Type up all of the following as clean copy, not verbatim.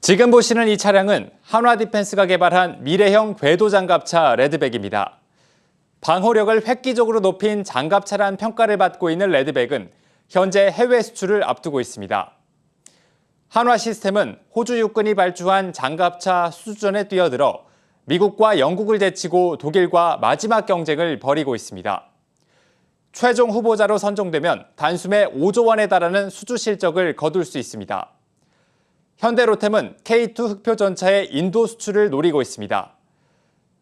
지금 보시는 이 차량은 한화디펜스가 개발한 미래형 궤도 장갑차 레드백입니다. 방호력을 획기적으로 높인 장갑차란 평가를 받고 있는 레드백은 현재 해외 수출을 앞두고 있습니다. 한화시스템은 호주 육군이 발주한 장갑차 수주전에 뛰어들어 미국과 영국을 제치고 독일과 마지막 경쟁을 벌이고 있습니다. 최종 후보자로 선정되면 단숨에 5조 원에 달하는 수주 실적을 거둘 수 있습니다. 현대로템은 K2 흑표 전차의 인도 수출을 노리고 있습니다.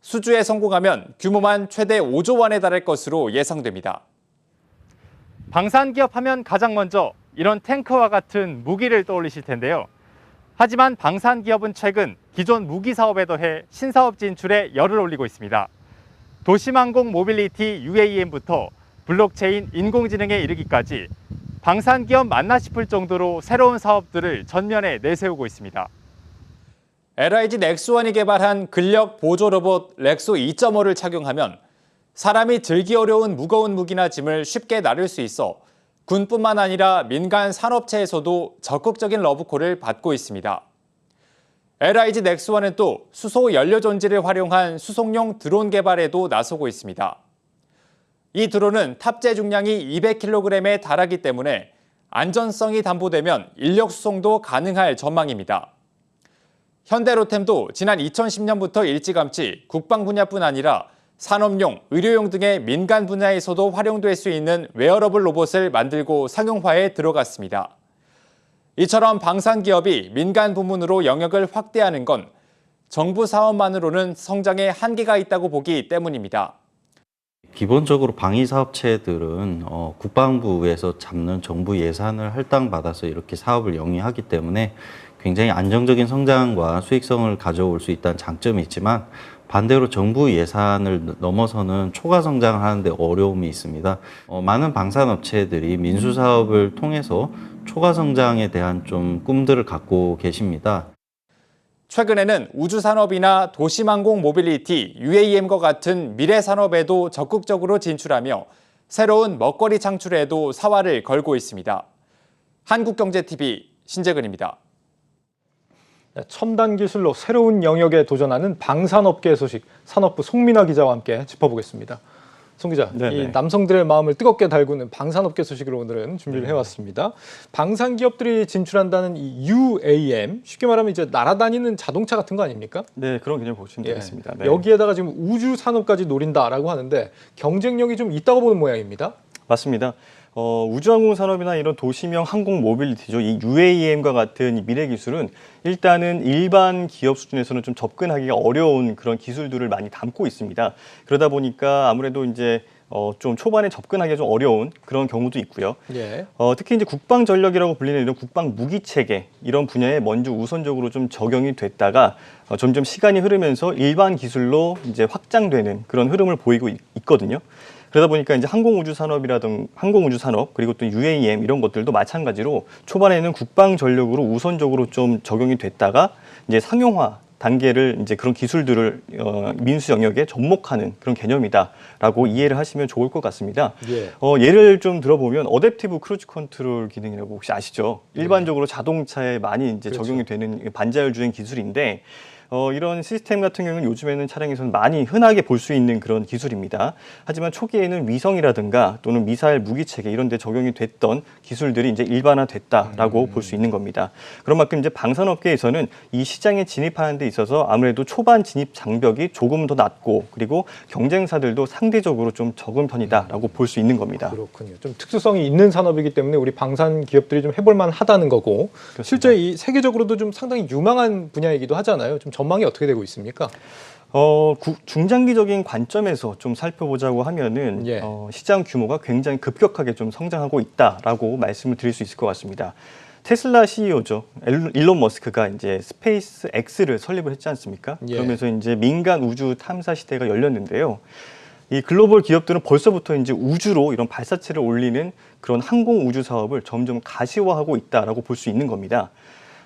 수주에 성공하면 규모만 최대 5조 원에 달할 것으로 예상됩니다. 방산기업 하면 가장 먼저 이런 탱크와 같은 무기를 떠올리실 텐데요. 하지만 방산기업은 최근 기존 무기 사업에 더해 신사업 진출에 열을 올리고 있습니다. 도심항공 모빌리티 UAM부터 블록체인 인공지능에 이르기까지 방산기업 맞나 싶을 정도로 새로운 사업들을 전면에 내세우고 있습니다. LIG 넥스원이 개발한 근력 보조 로봇 렉소 2.5를 착용하면 사람이 들기 어려운 무거운 무기나 짐을 쉽게 나를 수 있어 군뿐만 아니라 민간 산업체에서도 적극적인 러브콜을 받고 있습니다. LIG 넥스원은 또 수소 연료 전지를 활용한 수송용 드론 개발에도 나서고 있습니다. 이 드론은 탑재 중량이 200kg에 달하기 때문에 안전성이 담보되면 인력 수송도 가능할 전망입니다. 현대로템도 지난 2010년부터 일찌감치 국방 분야뿐 아니라 산업용, 의료용 등의 민간 분야에서도 활용될 수 있는 웨어러블 로봇을 만들고 상용화에 들어갔습니다. 이처럼 방산기업이 민간 부문으로 영역을 확대하는 건 정부 사업만으로는 성장에 한계가 있다고 보기 때문입니다. 기본적으로 방위사업체들은 국방부에서 잡는 정부 예산을 할당받아서 이렇게 사업을 영위하기 때문에 굉장히 안정적인 성장과 수익성을 가져올 수 있다는 장점이 있지만 반대로 정부 예산을 넘어서는 초과 성장을 하는데 어려움이 있습니다. 많은 방산업체들이 민수사업을 통해서 초과 성장에 대한 좀 꿈들을 갖고 계십니다. 최근에는 우주산업이나 도심항공 모빌리티, UAM과 같은 미래 산업에도 적극적으로 진출하며 새로운 먹거리 창출에도 사활을 걸고 있습니다. 한국경제TV 신재근입니다. 첨단 기술로 새로운 영역에 도전하는 방산업계 소식, 산업부 송민아 기자와 함께 짚어보겠습니다. 송 기자, 이 남성들의 마음을 뜨겁게 달구는 방산업계 소식을 오늘은 준비를 해왔습니다. 방산기업들이 진출한다는 이 UAM, 쉽게 말하면 이제 날아다니는 자동차 같은 거 아닙니까? 네, 그런 개념 보시면 되겠습니다. 네. 여기에다가 지금 우주 산업까지 노린다라고 하는데 경쟁력이 좀 있다고 보는 모양입니다. 맞습니다. 우주항공 산업이나 이런 도시명 항공 모빌리티죠. 이 UAM과 같은 이 미래 기술은 일단은 일반 기업 수준에서는 좀 접근하기가 어려운 그런 기술들을 많이 담고 있습니다. 그러다 보니까 아무래도 이제 좀 초반에 접근하기가 좀 어려운 그런 경우도 있고요. 예. 특히 이제 국방 전력이라고 불리는 이런 국방 무기 체계 이런 분야에 먼저 우선적으로 좀 적용이 됐다가 점점 시간이 흐르면서 일반 기술로 이제 확장되는 그런 흐름을 보이고 있거든요. 그러다 보니까 이제 항공우주 산업 그리고 또 UAM 이런 것들도 마찬가지로 초반에는 국방 전력으로 우선적으로 좀 적용이 됐다가 이제 상용화 단계를 이제 그런 기술들을 민수 영역에 접목하는 그런 개념이다라고 이해를 하시면 좋을 것 같습니다. 예. 예를 좀 들어보면 어댑티브 크루즈 컨트롤 기능이라고 혹시 아시죠? 일반적으로 자동차에 많이 이제 적용이 되는 반자율 주행 기술인데 이런 시스템 같은 경우는 요즘에는 차량에서는 많이 흔하게 볼 수 있는 그런 기술입니다. 하지만 초기에는 위성이라든가 또는 미사일 무기체계 이런 데 적용이 됐던 기술들이 이제 일반화됐다라고 볼 수 있는 겁니다. 그런 만큼 이제 방산업계에서는 이 시장에 진입하는 데 있어서 아무래도 초반 진입 장벽이 조금 더 낮고 그리고 경쟁사들도 상대적으로 좀 적은 편이다라고 볼 수 있는 겁니다. 그렇군요. 좀 특수성이 있는 산업이기 때문에 우리 방산 기업들이 좀 해볼 만하다는 거고 그렇습니다. 실제 이 세계적으로도 좀 상당히 유망한 분야이기도 하잖아요. 좀 전망이 어떻게 되고 있습니까? 중장기적인 관점에서 좀 살펴보자고 하면은 시장 규모가 굉장히 급격하게 좀 성장하고 있다라고 말씀을 드릴 수 있을 것 같습니다. 테슬라 CEO죠. 일론 머스크가 이제 스페이스 X를 설립을 했지 않습니까? 그러면서 이제 민간 우주 탐사 시대가 열렸는데요. 이 글로벌 기업들은 벌써부터 이제 우주로 이런 발사체를 올리는 그런 항공 우주 사업을 점점 가시화하고 있다라고 볼 수 있는 겁니다.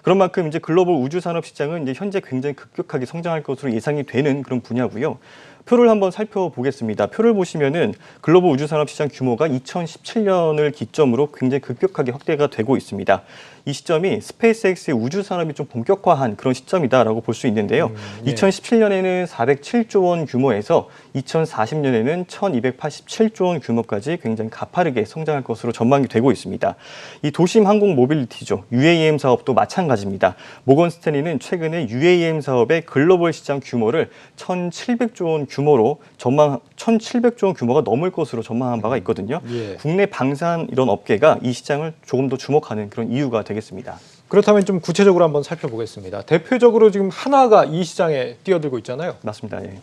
그런 만큼 이제 글로벌 우주 산업 시장은 이제 현재 굉장히 급격하게 성장할 것으로 예상이 되는 그런 분야고요. 표를 한번 살펴보겠습니다. 표를 보시면은 글로벌 우주산업 시장 규모가 2017년을 기점으로 굉장히 급격하게 확대가 되고 있습니다. 이 시점이 스페이스X의 우주산업이 좀 본격화한 그런 시점이다라고 볼 수 있는데요. 예. 2017년에는 407조 원 규모에서 2040년에는 1287조 원 규모까지 굉장히 가파르게 성장할 것으로 전망이 되고 있습니다. 이 도심 항공 모빌리티죠. UAM 사업도 마찬가지입니다. 모건 스탠리는 최근에 UAM 사업의 글로벌 시장 규모를 1,700조 원 규모로 1,700조 원 규모가 넘을 것으로 전망한 바가 있거든요. 예. 국내 방산 이런 업계가 이 시장을 조금 더 주목하는 그런 이유가 되겠습니다. 그렇다면 좀 구체적으로 한번 살펴보겠습니다. 대표적으로 지금 한화가 이 시장에 뛰어들고 있잖아요. 맞습니다. 예.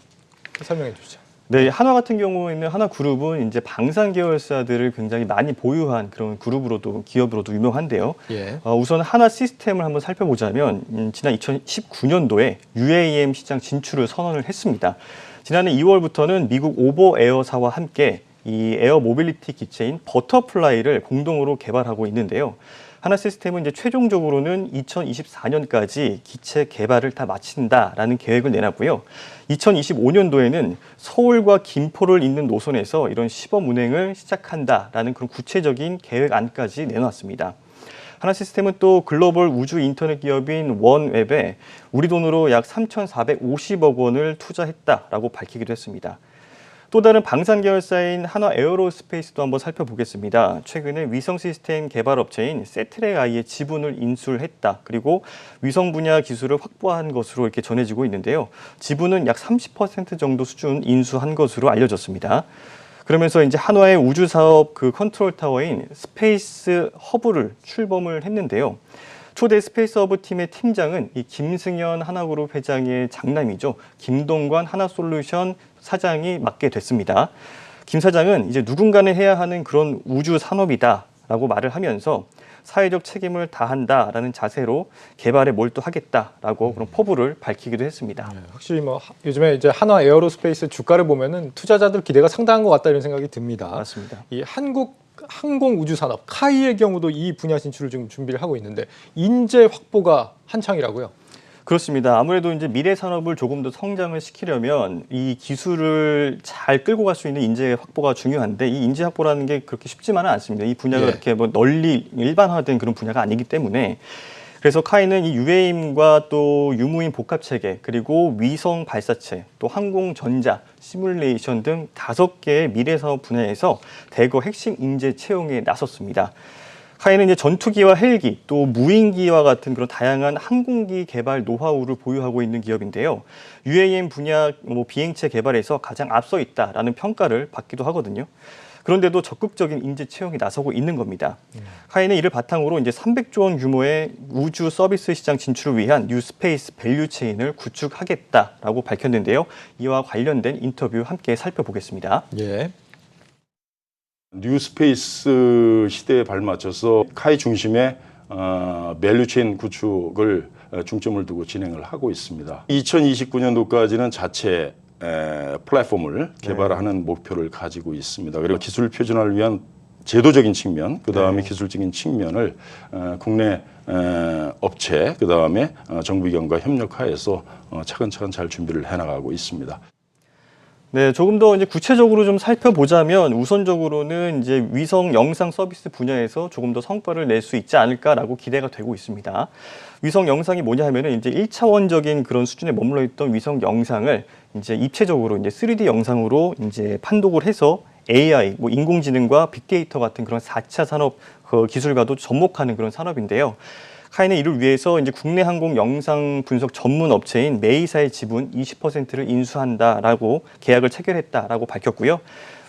설명해 주시죠. 네, 한화 같은 경우에는 한화그룹은 이제 방산 계열사들을 굉장히 많이 보유한 그런 그룹으로도 기업으로도 유명한데요. 예. 우선 한화 시스템을 한번 살펴보자면 지난 2019년도에 UAM 시장 진출을 선언을 했습니다. 지난해 2월부터는 미국 오버에어사와 함께 이 에어 모빌리티 기체인 버터플라이를 공동으로 개발하고 있는데요. 한화 시스템은 이제 최종적으로는 2024년까지 기체 개발을 다 마친다라는 계획을 내놨고요. 2025년도에는 서울과 김포를 잇는 노선에서 이런 시범 운행을 시작한다라는 그런 구체적인 계획안까지 내놨습니다. 한화 시스템은 또 글로벌 우주 인터넷 기업인 원웹에 우리 돈으로 약 3,450억 원을 투자했다라고 밝히기도 했습니다. 또 다른 방산 계열사인 한화 에어로스페이스도 한번 살펴보겠습니다. 최근에 위성 시스템 개발 업체인 세트랙아이의 지분을 인수를 했다. 그리고 위성 분야 기술을 확보한 것으로 이렇게 전해지고 있는데요. 지분은 약 30% 정도 수준 인수한 것으로 알려졌습니다. 그러면서 이제 한화의 우주 사업 그 컨트롤 타워인 스페이스 허브를 출범을 했는데요. 초대 스페이스 허브 팀의 팀장은 이 김승현 한화그룹 회장의 장남이죠. 김동관 한화솔루션 사장이 맡게 됐습니다. 김 사장은 이제 누군가는 해야 하는 그런 우주 산업이다라고 말을 하면서 사회적 책임을 다한다라는 자세로 개발에 몰두하겠다라고 그런 포부를 밝히기도 했습니다. 네, 확실히 뭐 요즘에 이제 한화 에어로스페이스 주가를 보면은 투자자들 기대가 상당한 것 같다 이런 생각이 듭니다. 맞습니다. 이 한국 항공 우주 산업 카이의 경우도 이 분야 진출을 지금 준비를 하고 있는데 인재 확보가 한창이라고요. 그렇습니다. 아무래도 이제 미래 산업을 조금 더 성장을 시키려면 이 기술을 잘 끌고 갈 수 있는 인재 확보가 중요한데 이 인재 확보라는 게 그렇게 쉽지만은 않습니다. 이 분야가 예. 이렇게 뭐 널리 일반화된 그런 분야가 아니기 때문에 그래서 카이는 이 UAM과 또 유무인 복합 체계 그리고 위성 발사체 또 항공 전자 시뮬레이션 등 5개의 미래 사업 분야에서 대거 핵심 인재 채용에 나섰습니다. 카이는 이제 전투기와 헬기 또 무인기와 같은 그런 다양한 항공기 개발 노하우를 보유하고 있는 기업인데요. UAM 분야 비행체 개발에서 가장 앞서 있다라는 평가를 받기도 하거든요. 그런데도 적극적인 인재 채용에 나서고 있는 겁니다. 카이는 이를 바탕으로 이제 300조 원 규모의 우주 서비스 시장 진출을 위한 뉴 스페이스 밸류 체인을 구축하겠다라고 밝혔는데요. 이와 관련된 인터뷰 함께 살펴보겠습니다. 예. 뉴스페이스 시대에 발맞춰서 카이 중심의 밸류체인 구축을 중점을 두고 진행을 하고 있습니다. 2029년도까지는 자체 플랫폼을 개발하는 목표를 가지고 있습니다. 그리고 기술 표준화를 위한 제도적인 측면, 그 다음에 기술적인 측면을 국내 업체, 그 다음에 정부기관과 협력하여서 차근차근 잘 준비를 해나가고 있습니다. 네, 조금 더 이제 구체적으로 좀 살펴보자면 우선적으로는 이제 위성 영상 서비스 분야에서 조금 더 성과를 낼 수 있지 않을까라고 기대가 되고 있습니다. 위성 영상이 뭐냐 하면은 이제 1차원적인 그런 수준에 머물러 있던 위성 영상을 이제 입체적으로 이제 3D 영상으로 이제 판독을 해서 AI, 뭐 인공지능과 빅데이터 같은 그런 4차 산업 기술과도 접목하는 그런 산업인데요. 카이는 이를 위해서 이제 국내 항공 영상 분석 전문 업체인 메이사의 지분 20%를 인수한다라고 계약을 체결했다라고 밝혔고요.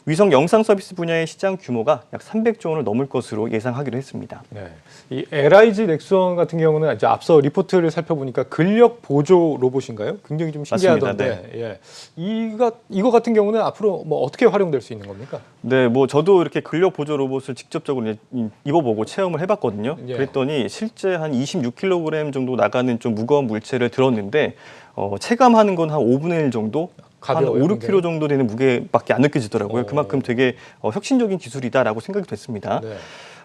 위성 영상 서비스 분야의 시장 규모가 약 300조 원을 넘을 것으로 예상하기로 했습니다. 네. 이 LIG 넥스원 같은 경우는 이제 앞서 리포트를 살펴보니까 근력 보조 로봇인가요? 굉장히 좀 신기하던데. 맞습니다. 예. 이거 같은 경우는 앞으로 뭐 어떻게 활용될 수 있는 겁니까? 네, 뭐 저도 이렇게 근력 보조 로봇을 직접적으로 입어보고 체험을 해봤거든요. 예. 그랬더니 실제 한 26kg 정도 나가는 좀 무거운 물체를 들었는데 체감하는 건 한 5분의 1 정도? 한 5, 6kg 정도 되는 무게밖에 안 느껴지더라고요. 그만큼 되게 혁신적인 기술이다라고 생각이 됐습니다. 네.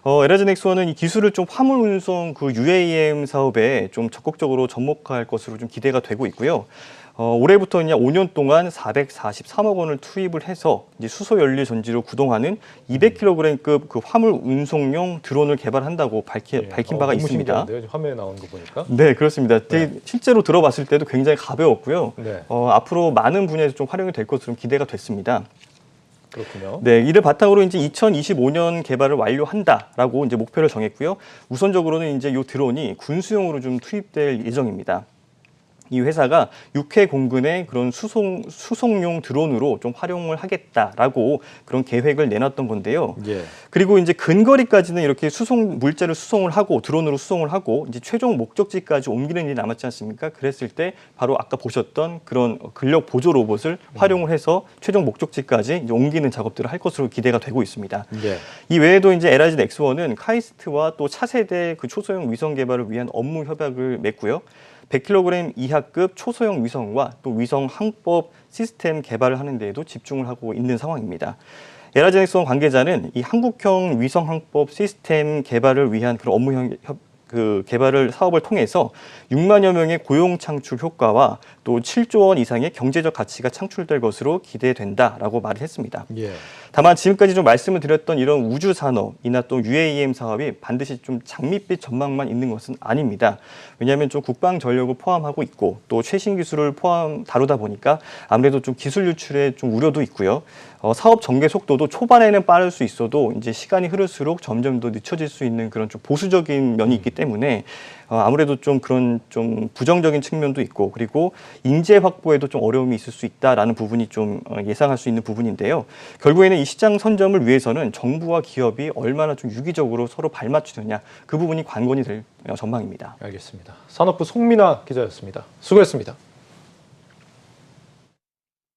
LIG 넥스원은 이 기술을 좀 화물 운송 그 UAM 사업에 좀 적극적으로 접목할 것으로 좀 기대가 되고 있고요. 올해부터 그냥 5년 동안 443억 원을 투입을 해서 이제 수소 연료 전지로 구동하는 200kg급 그 화물 운송용 드론을 개발한다고 밝힌 바가 너무 있습니다. 신기한데요? 화면에 나온 거 보니까. 네, 그렇습니다. 되게 실제로 들어봤을 때도 굉장히 가벼웠고요. 네. 앞으로 많은 분야에서 좀 활용이 될 것으로 기대가 됐습니다. 그렇군요. 네, 이를 바탕으로 이제 2025년 개발을 완료한다라고 이제 목표를 정했고요. 우선적으로는 이제 이 드론이 군수용으로 좀 투입될 예정입니다. 이 회사가 육해 공군의 그런 수송용 드론으로 좀 활용을 하겠다라고 그런 계획을 내놨던 건데요. 예. 그리고 이제 근거리까지는 이렇게 물자를 수송을 하고 드론으로 수송을 하고 이제 최종 목적지까지 옮기는 일이 남았지 않습니까? 그랬을 때 바로 아까 보셨던 그런 근력 보조 로봇을 활용을 해서 최종 목적지까지 이제 옮기는 작업들을 할 것으로 기대가 되고 있습니다. 예. 이 외에도 이제 LIG 넥스원은 카이스트와 또 차세대 그 초소형 위성 개발을 위한 업무 협약을 맺고요. 100kg 이하급 초소형 위성과 또 위성 항법 시스템 개발을 하는 데에도 집중을 하고 있는 상황입니다. LIG 넥스원 관계자는 이 한국형 위성 항법 시스템 개발을 위한 그런 업무 개발을 사업을 통해서 6만여 명의 고용 창출 효과와 또 7조 원 이상의 경제적 가치가 창출될 것으로 기대된다라고 말을 했습니다. 예. 다만 지금까지 좀 말씀을 드렸던 이런 우주 산업이나 또 UAM 사업이 반드시 좀 장밋빛 전망만 있는 것은 아닙니다. 왜냐하면 좀 국방 전력을 포함하고 있고 또 최신 기술을 다루다 보니까 아무래도 좀 기술 유출에 좀 우려도 있고요. 사업 전개 속도도 초반에는 빠를 수 있어도 이제 시간이 흐를수록 점점 더 늦춰질 수 있는 그런 좀 보수적인 면이 있기 때문에 아무래도 좀 그런 좀 부정적인 측면도 있고 그리고 인재 확보에도 좀 어려움이 있을 수 있다라는 부분이 좀 예상할 수 있는 부분인데요. 결국에는 이 시장 선점을 위해서는 정부와 기업이 얼마나 좀 유기적으로 서로 발맞추느냐 그 부분이 관건이 될 전망입니다. 알겠습니다. 산업부 송민아 기자였습니다. 수고했습니다.